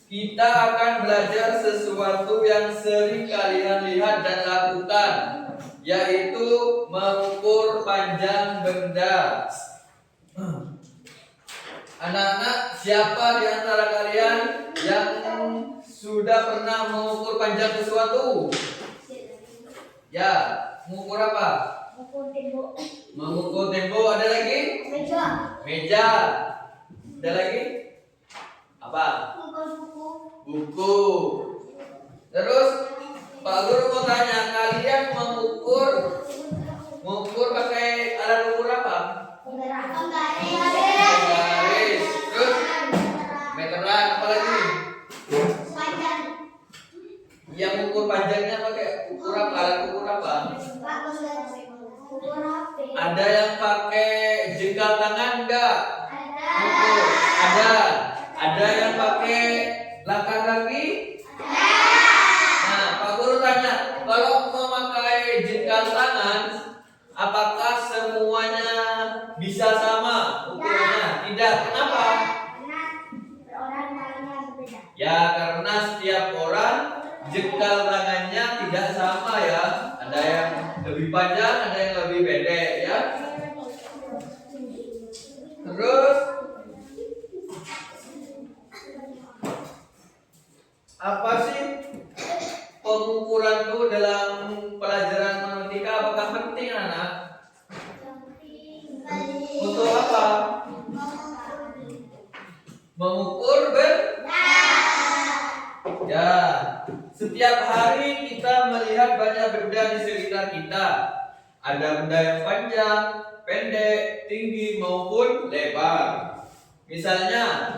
kita akan belajar sesuatu yang sering kalian lihat dan lakukan, yaitu mengukur panjang benda. Anak-anak, siapa di antara kalian yang sudah pernah mengukur panjang sesuatu? Ya, mengukur apa? Mengukur tembok. Mengukur tembok. Ada lagi? Meja. Meja. Ada lagi? Apa? Mengukur buku. Buku. Terus Pak Guru mau tanya, kalian mengukur pakai alat ukur apa? Garis. Terus meteran, apa lagi? Panjang. Yang ukur panjangnya pakai ukur apa? Alat ukur apa? Ukur HP. Ada yang pakai jengkal tangan enggak? Ada. Ukur. Ada. Ada yang pakai langkah kaki? Nah, Pak Guru tanya, kalau memakai jengkal tangan, apakah semuanya bisa sama ukurannya? Tidak. Kenapa? Karena orang tangannya berbeda. Ya, karena setiap orang jengkal tangannya tidak sama ya. Ada yang lebih panjang, ada yang lebih pendek ya. Terus apa sih pengukuran itu dalam pelajaran matematika? Apakah penting anak? Untuk apa? Mengukur benda. Ya, setiap hari kita melihat banyak benda di sekitar kita. Ada benda yang panjang, pendek, tinggi maupun lebar. Misalnya,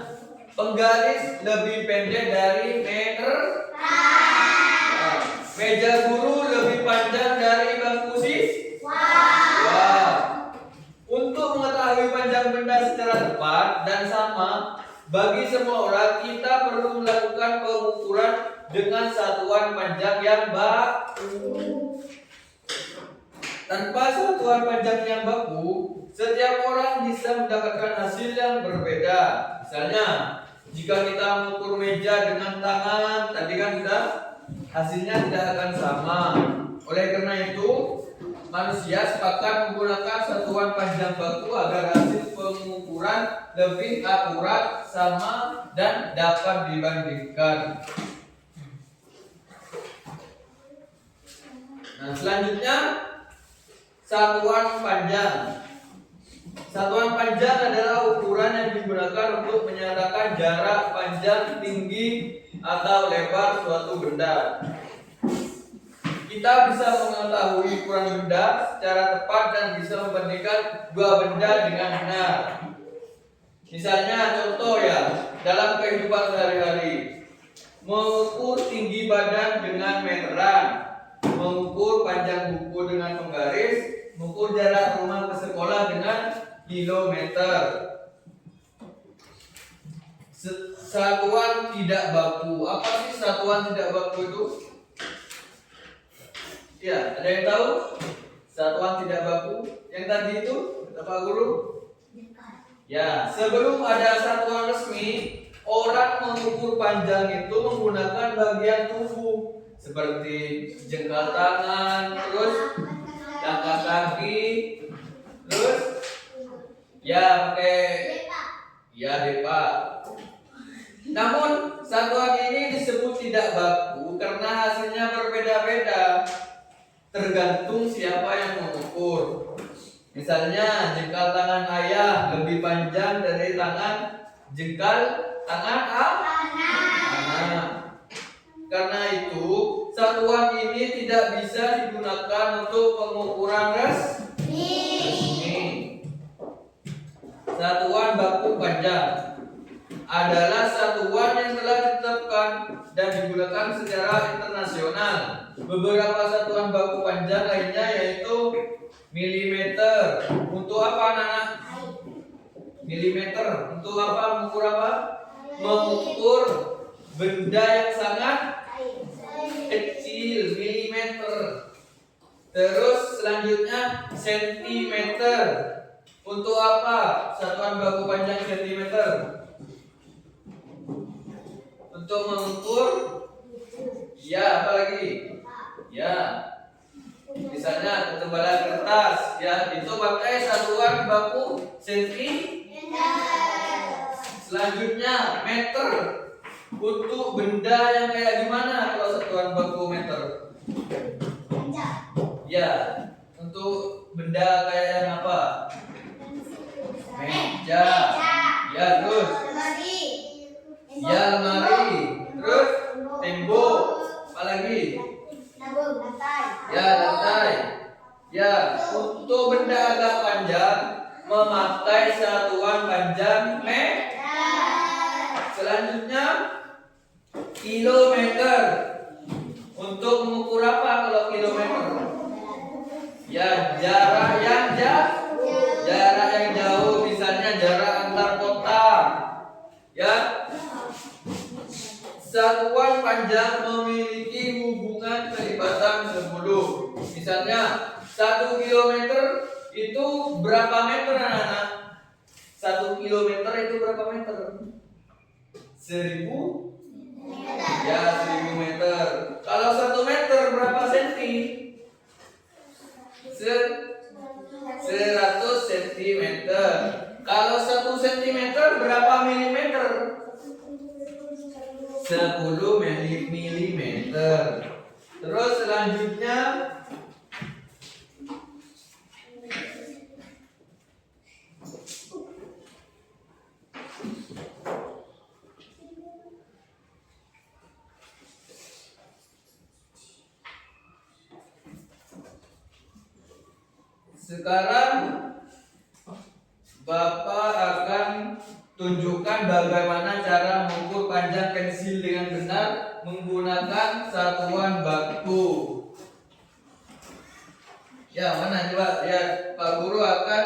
penggaris lebih pendek dari meter. Nah, meja guru lebih panjang dari bangku siswa. Untuk mengetahui panjang benda secara tepat dan sama, bagi semua orang kita perlu melakukan pengukuran dengan satuan panjang yang baku. Tanpa satuan panjang yang baku, setiap orang bisa mendapatkan hasil yang berbeda. Misalnya, jika kita mengukur meja dengan tangan, tadi kan sudah hasilnya tidak akan sama. Oleh karena itu, manusia sepakat menggunakan satuan panjang baku agar hasil pengukuran lebih akurat, sama, dan dapat dibandingkan. Nah, selanjutnya satuan panjang. Satuan panjang adalah ukuran yang digunakan untuk menyatakan jarak panjang, tinggi, atau lebar suatu benda. Kita bisa mengetahui ukuran benda secara tepat dan bisa membandingkan dua benda dengan benar. Misalnya contoh ya, dalam kehidupan sehari-hari, mengukur tinggi badan dengan meteran, mengukur panjang buku dengan penggaris, mengukur jarak rumah ke sekolah dengan kilometer. Satuan tidak baku. Apa sih satuan tidak baku itu? Ya, ada yang tahu? Satuan tidak baku yang tadi itu, kata Pak Guru? Ya, sebelum ada satuan resmi, orang mengukur panjang itu menggunakan bagian tubuh seperti jengkal tangan, terus langkah kaki, terus ya pakai depa. Namun satuan ini disebut tidak baku karena hasilnya berbeda-beda, tergantung siapa yang mengukur. Misalnya jengkal tangan ayah lebih panjang dari jengkal tangan anak. Karena itu satuan ini tidak bisa digunakan untuk pengukuran resmi. Satuan baku panjang adalah satuan yang telah ditetapkan dan digunakan secara internasional. Beberapa satuan baku panjang lainnya yaitu milimeter. Untuk apa anak-anak? Milimeter. Untuk apa? Mengukur apa? Mengukur benda yang sangat kecil, milimeter. Terus selanjutnya sentimeter. Untuk apa satuan baku panjang sentimeter? Untuk mengukur, ya apa lagi? Ya, misalnya ketebalan kertas, ya itu pakai satuan baku sentimeter. Selanjutnya meter. Untuk benda yang kayak gimana kalau satuan baku meter? Ya, untuk benda kayak yang apa? Meja. Ya, terus. Ya, lemari. Terus tembok. Apa lagi? Ya, lantai. Ya, untuk benda agak panjang memakai satuan panjang meter. Selanjutnya kilometer. Untuk mengukur apa kalau kilometer? Ya, jarak yang jauh, misalnya jarak antar kota. Ya. Satuan panjang memiliki hubungan kelipatan 10. Misalnya 1 kilometer itu berapa meter anak-anak? 1 kilometer itu berapa meter? 1000? Ya, 1000 meter. Kalau 1 meter berapa senti? 100 cm. Kalau 1 cm berapa milimeter? 10 milimeter. Terus selanjutnya sekarang Bapak akan tunjukkan bagaimana cara mengukur panjang pensil dengan benar menggunakan satuan baku. Ya, mana coba? Ya, Pak Guru akan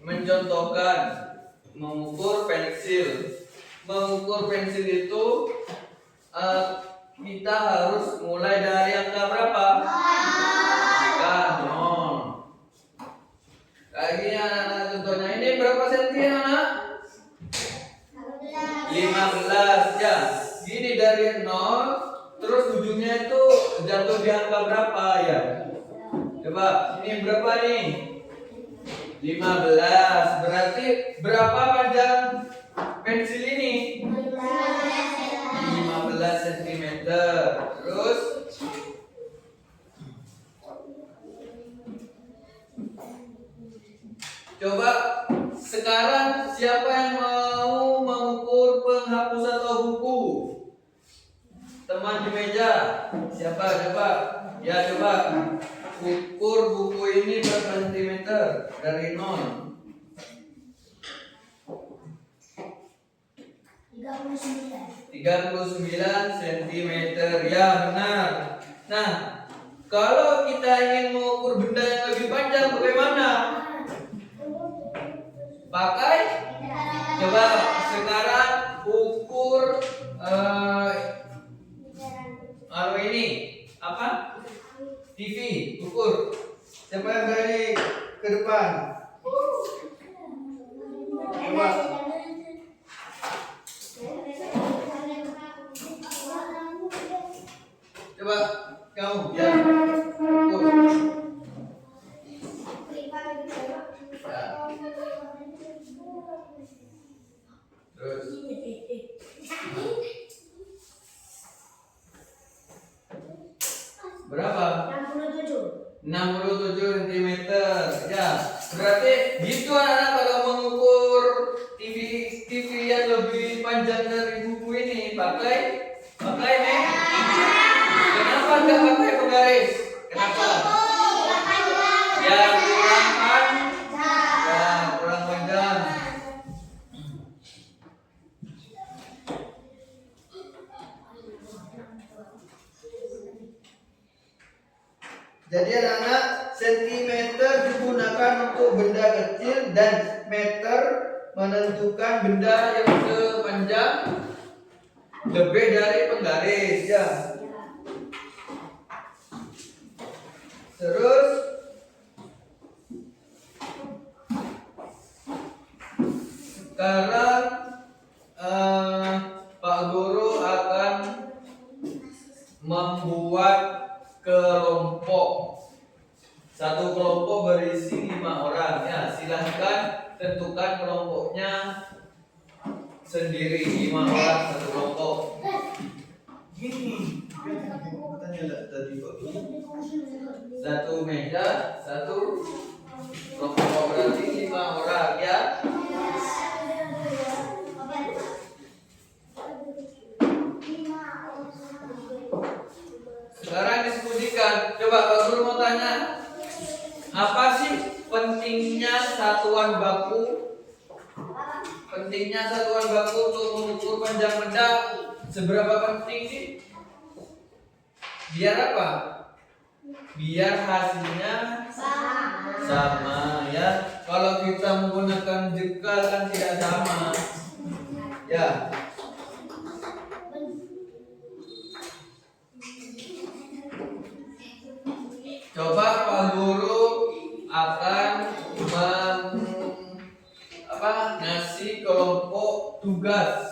mencontohkan mengukur pensil. Mengukur pensil itu kita harus mulai dari angka berapa? Angka 0. Kayak gini anak-anak, contohnya ini berapa senti anak? 15 ya. Gini dari 0 terus ujungnya itu jatuh di angka berapa ya? Coba, ini berapa nih? 15. Berarti berapa panjang pensil ini? 15 cm. Terus coba sekarang siapa yang mau mengukur penghapus atau buku? Teman di meja. Siapa coba? Ya coba ukur buku ini berapa sentimeter dari 0? 39 cm. Ya benar. Nah, kalau kita ingin mengukur benda yang lebih panjang bagaimana? Pakai coba sekarang ukur ini apa? TV, ukur. Siapa yang berani ke depan? Coba. Coba kamu ya. Ukur. Ya. Terus berapa? 67 cm. Ya, berarti gitu anak-anak kalau mengukur TV yang lebih panjang dari buku ini pakai nih. Kenapa enggak pakai penggaris? Kenapa? Ya kurang panjang. Jadi anak-anak, sentimeter digunakan untuk benda kecil dan meter menentukan benda yang sepanjang lebih dari penggaris ya. Terus sekarang Pak Guru membuat kelompok. Satu kelompok berisi 5 orang. Ya, silahkan tentukan kelompoknya sendiri. 5 orang satu kelompok. Gini. Tanya tadi Pak. Satu meja, satu kelompok berarti 5 orang ya. Sekarang diskusikan. Coba Pak Guru mau tanya, apa sih pentingnya satuan baku? Pentingnya satuan baku untuk mengukur panjang benda seberapa penting sih? Biar apa? Biar hasilnya sama ya. Kalau kita menggunakan jekal kan tidak sama. Ya. Coba Pak Guru akan ngasih kelompok tugas.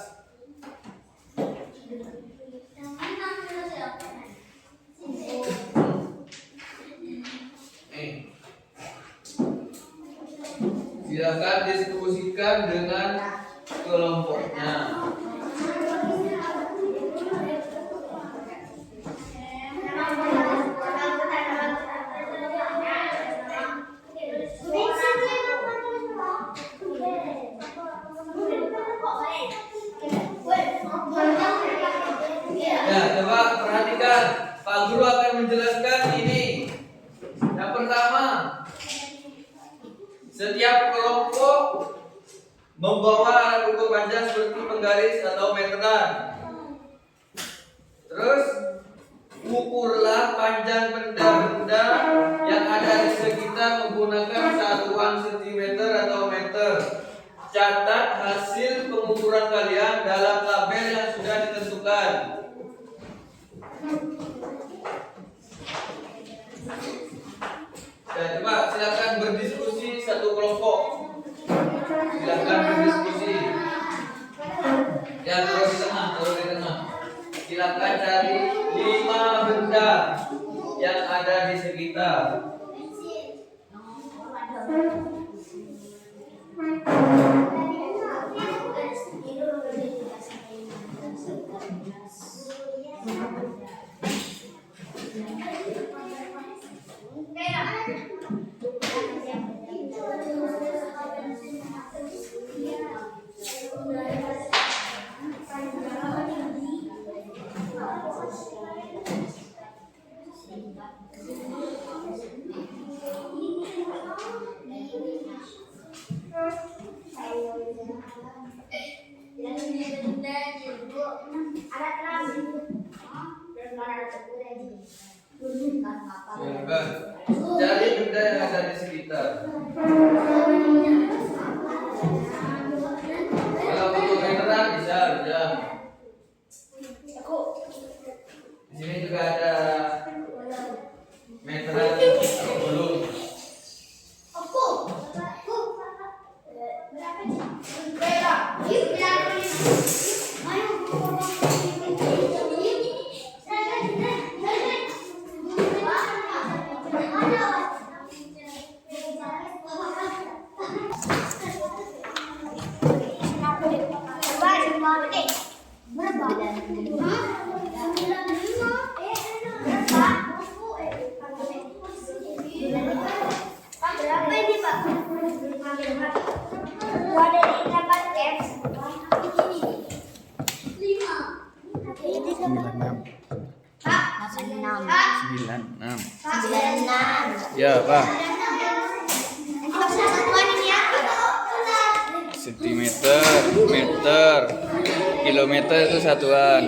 Silakan diskusikan dengan kelompoknya. Ya, coba perhatikan. Pak Guru akan menjelaskan ini. Yang pertama, setiap kelompok membawa alat ukur panjang seperti penggaris atau meteran. Terus, ukurlah panjang benda-benda yang ada di sekitar menggunakan satuan sentimeter atau meter. Catat hasil pengukuran kalian dalam tabel yang sudah ditentukan. Ya, coba silakan berdiskusi satu kelompok. Silakan berdiskusi. Ya, taruh di tengah. Silakan cari 5 benda yang ada di sekitar. Silakan cari benda yang ada di sekitar. Kalau butuh meteran bisa. Di sini juga ada meteran belum. Berapa ini Pak? Ada 8 caps. 96. Pak, 96. 96. Ya, Pak. Nanti maksudnya satuan ini apa? Sentimeter, meter, kilometer itu satuan.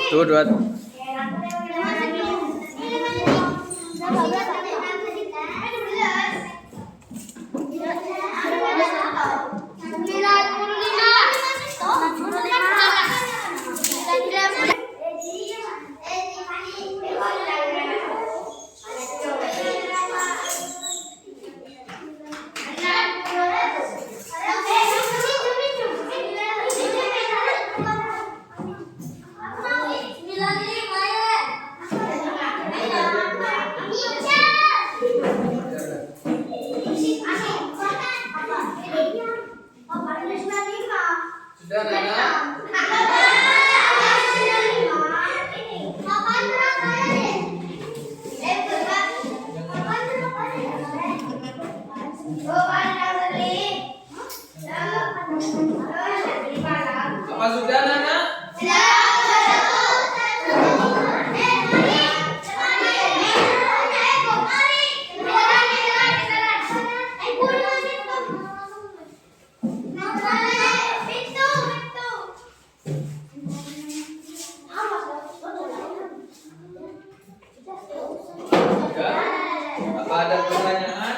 Tuh dua. Sudah Nana? Apa sudah Nana? Sudah? Apa ada pertanyaan?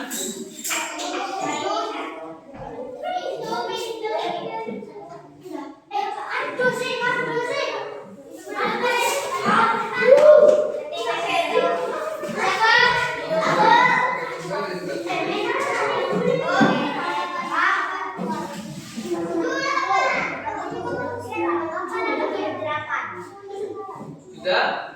Sudah?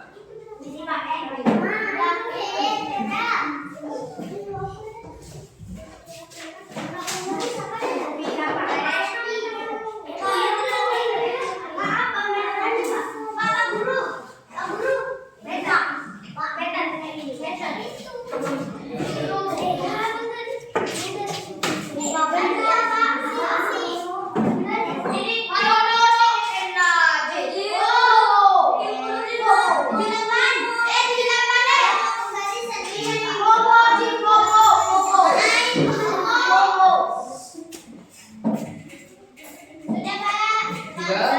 Sudah?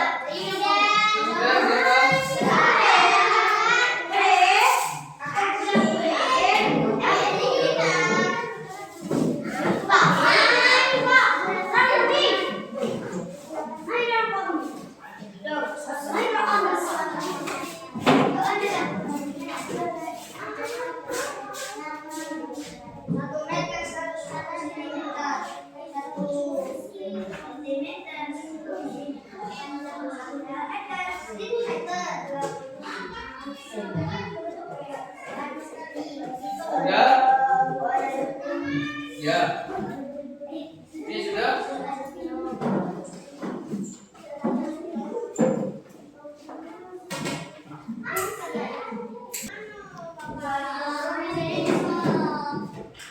Sudah berapa? Sudah? Ya. Ini sudah?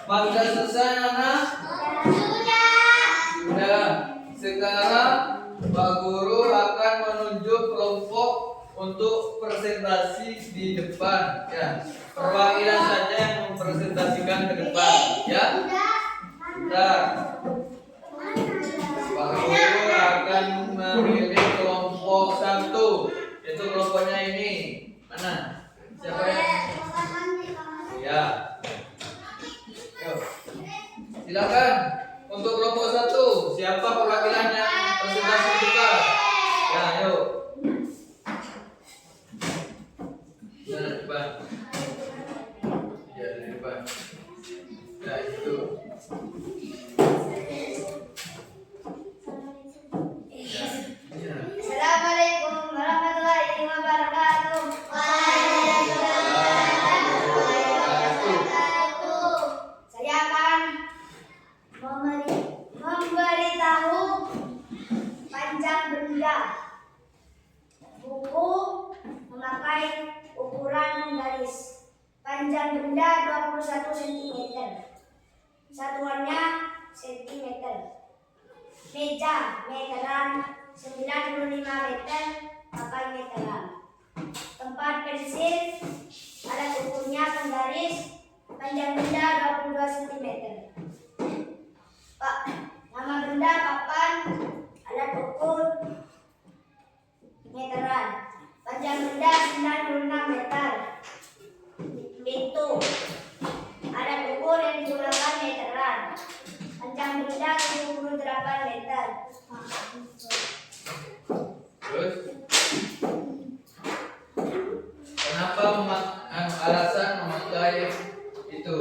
Apa sudah selesai anak? Sudah. Sekarang Pak Guru akan menunjuk kelompok untuk presentasi di depan ya. Perwakilan saja yang mempresentasikan ke depan ya. Bentar. Pak Guru akan memilih kelompok satu, yaitu kelompoknya ini. Mana? Siapa yang? Ya. Yuk. Silakan untuk kelompok satu. Siapa perwakilannya? Presentasi kita. Ya, yuk. Dari depan. Ya, dari depan. Ya, itu. Ya, ya. Assalamualaikum warahmatullahi wabarakatuh. Saya akan memberitahu panjang benda. Buku memakai ukuran garis. Panjang benda 21 cm. Satuannya cm. Meja meteran 95 meter pakai meteran. Tempat pensil, alat ukurnya penggaris, panjang benda 22 cm. Pak, nama benda papan, alat ukur meteran. Panjang benda 96 meter. Pintu. Alat ukur yang digunakan meteran. Panjang benda 78 meter. Terus kenapa alasan memakai itu?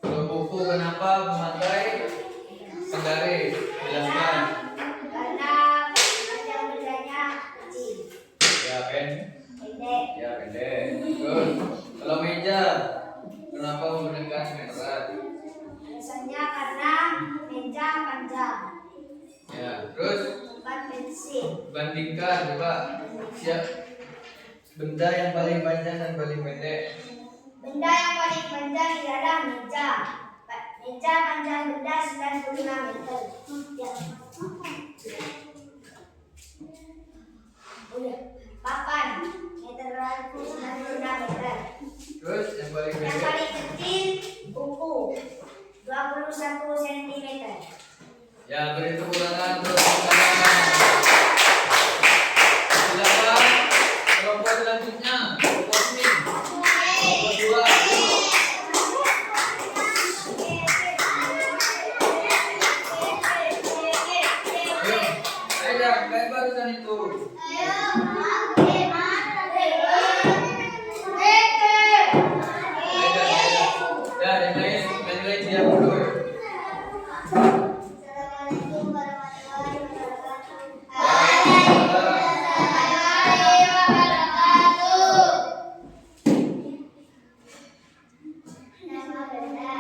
Kalau buku kenapa memakai penggaris? Jelaskan. Karena panjang bendanya kecil. Ya Pendek. ya pendek. Terus kalau meja kenapa menggunakan meteran? Alasannya karena meja panjang. Ya. Terus Tempat pensil. bandingkan coba siap benda yang paling panjang dan paling pendek. Benda yang paling panjang adalah meja. Meja panjang benda 95 meter. Ya. Udah. Papan meteran 95 meter. Terus yang paling Yang pendek. paling kecil buku 21 cm. Ya, beri tepuk tangan untuk teman-teman. Silakan kelompok selanjutnya. Kelompok ini. Kelompok dua. Ayo, ayo, kayak barusan itu. Ya, yang lain diam dulu. Assalamualaikum warahmatullahi wabarakatuh. Nama benda.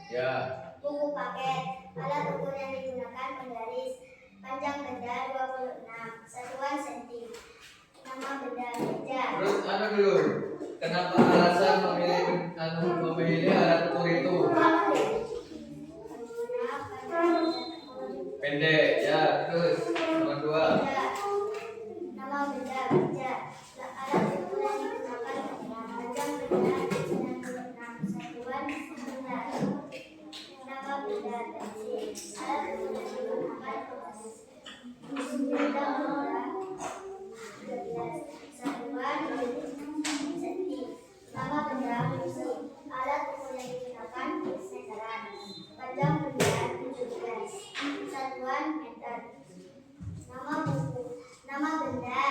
Ya, Buku paket. Alat ukur yang digunakan penggaris. Panjang benda 26. Satuan senti. Nama benda meja. terus dulu. Kenapa alasan memilih alat ukur itu? Pendek, ya. Terus nomor dua. Nama benda meja. Alat ukur yang digunakan panjang benda 96. Satuan benda. Nama benda pensil. Alat ukur yang digunakan penggaris. Benda benda 13. Satuan senti. Nama benda pensil. Alat ukur yang digunakan meteran. Panjang benda 17. Satuan meter. Nama buku. Nama benda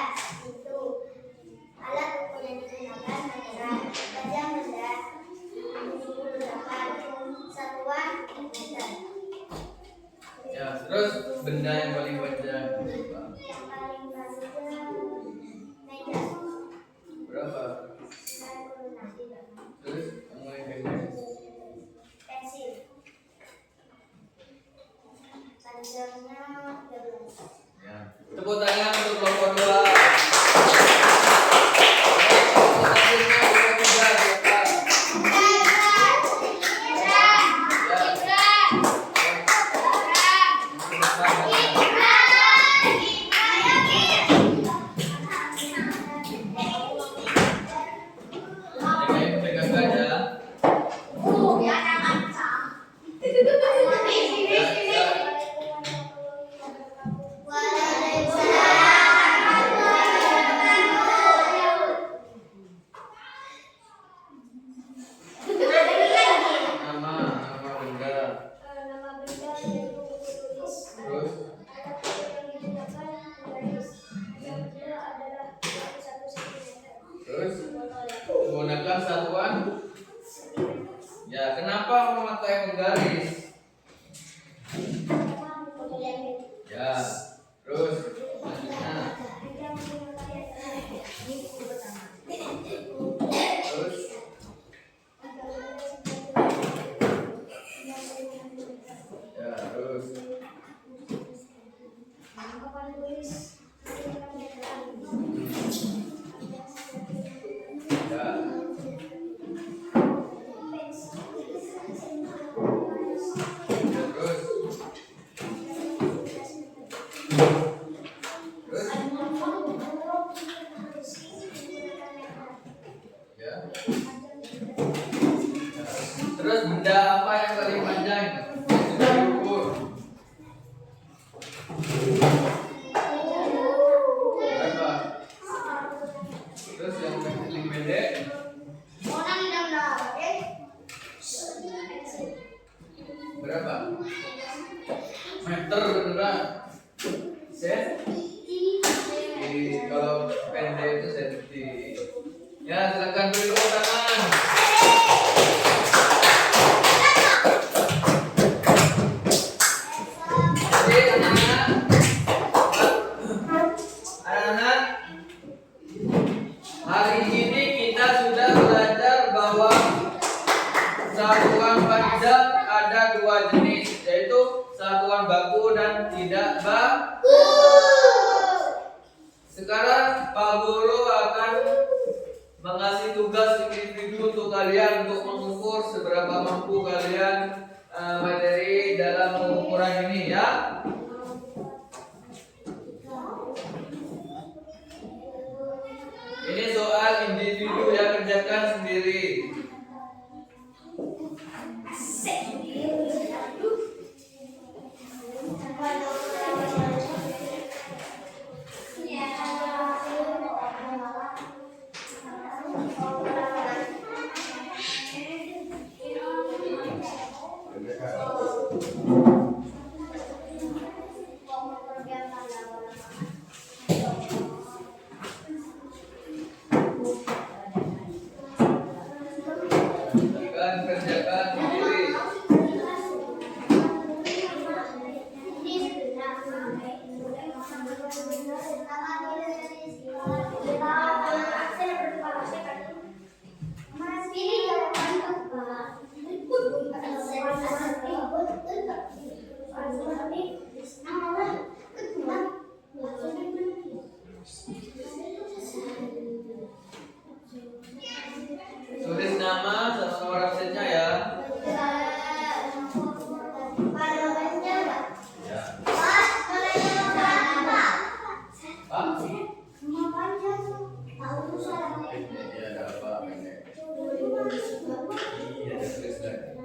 itu. Alat ukur yang digunakan meteran. Panjang benda 78. Satuan meter. Ya, terus benda yang paling panjang. Yang paling panjang meja. Berapa? 96. Terus yang paling pendek. Pensil. Panjangnya 13. Ya. Tepuk tangan untuk kelompok dua. Selanjutnya kelompok tiga, silakan. Pegangkan ya. Nama benda. Nama benda yang tulis. Terus Alat ukur yang digunakan penggaris. Panjang benda adalah 21 cm. terus menggunakan satuan. Ya, kenapa memakai penggaris? Ya. Terus selanjutnya. Terus ya, terus ya. Terus ya. Terus benda apa yang Kalau pendek itu senti. Ya, silakan beri tepuk tangan. Jadi anak-anak, hari ini kita sudah belajar bahwa satuan panjang ada dua jenis, yaitu satuan baku dan tidak baku. Sekarang Pak Guru akan mengasih tugas individu untuk kalian untuk mengukur seberapa mampu kalian materi dalam pengukuran ini ya. Ini soal individu yang kerjakan sendiri. Kerjakan sendiri. Tulis nama sama nomor absennya ya. Ya. Pak. Ini ada apa ini? Iya, ada tulis lagi.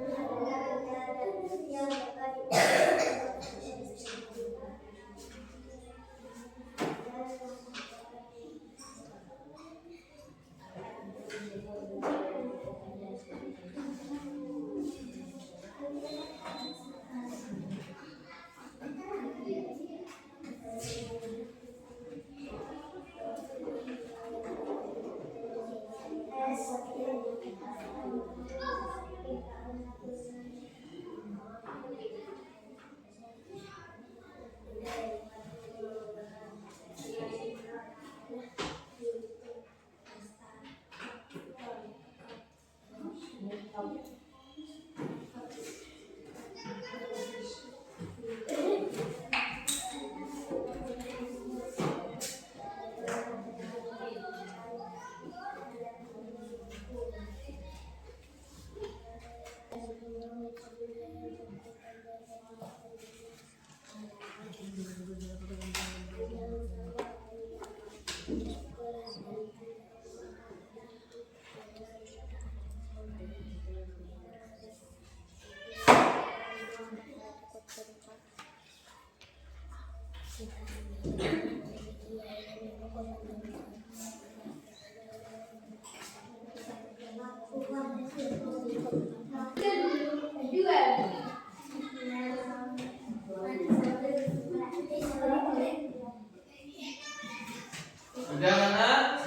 Sudah anak?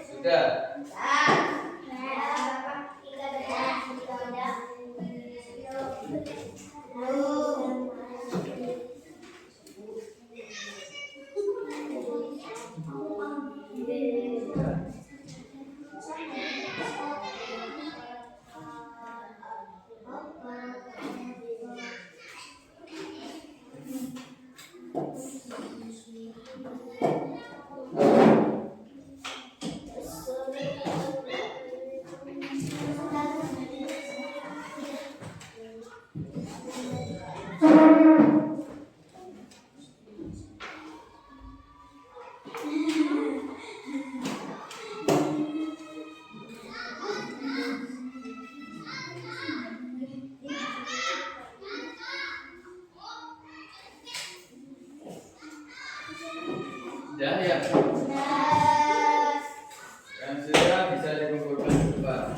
Sudah. Sudah ya? Yang sudah bisa dikumpulkan ke depan.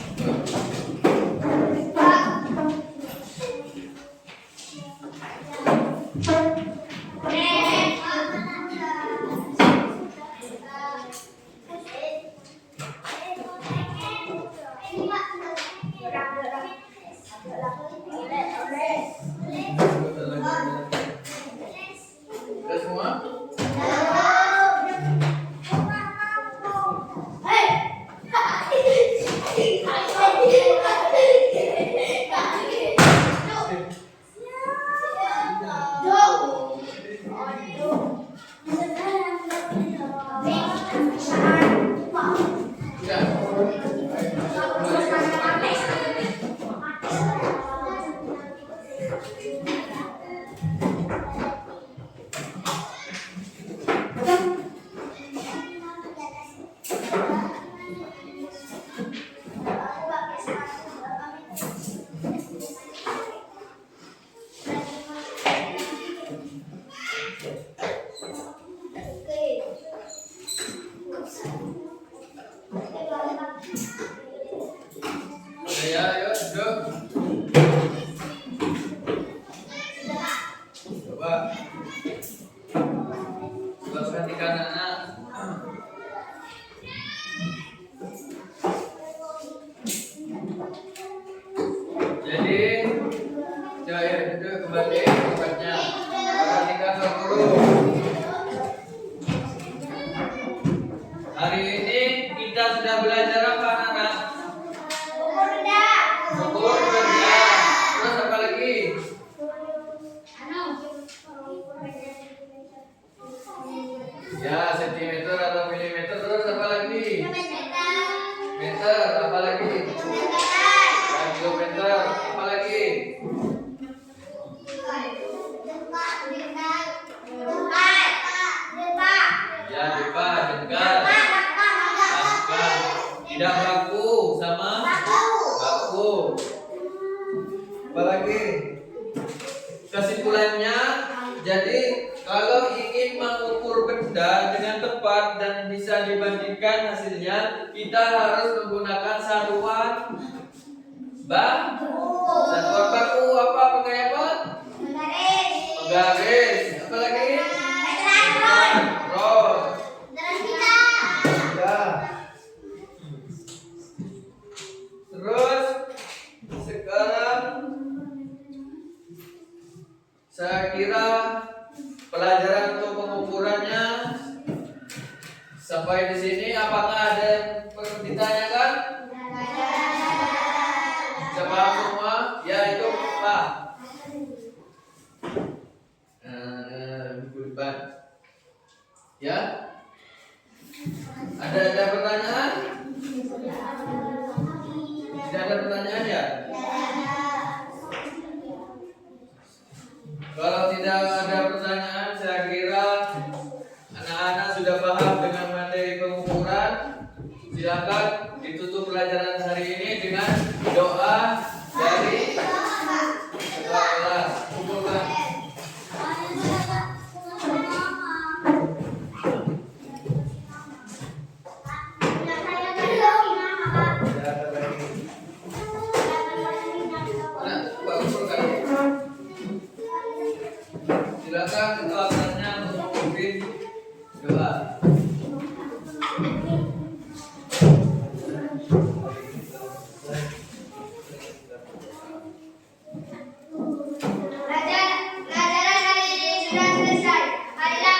Udah semua? Ya, ayo duduk. Coba. Coba perhatikan anak. Jadi, coba ya duduk kembali ke tempatnya. Perhatikan Pak Guru. Hari ini kita sudah belajar apa anak? Ukur benda. Terus apa lagi? Ya, sentimeter atau milimeter. Terus apa lagi? Meter. Apa lagi? Ya, kilometer. Apa lagi? Ya, depa, jengkal. Angka. Tidak baku sama baku. Apa lagi? Kesimpulannya, jadi kalau ingin mengukur benda dengan tepat dan bisa dibandingkan hasilnya, kita harus menggunakan satuan baku. Satuan baku apa? Pakai apa? Penggaris. Apa lagi? Meteran. Ya. Terus sekarang saya kira pelajaran untuk pengukurannya sampai di sini. Apakah ada yang perlu ditanyakan? Sudah paham semua? Ya, itu Pak. Minggu depan. Ya? Ada pertanyaan? Tidak ada pertanyaan ya? Kalau tidak ada pertanyaan, saya kira anak-anak sudah paham dengan materi pengukuran. Silakan ditutup pelajaran hari ini dengan doa dari ketua kelas. Kumpulkan. Silakan ketua kelasnya untuk memimpin doa. Pelajaran hari ini sudah selesai. Marilah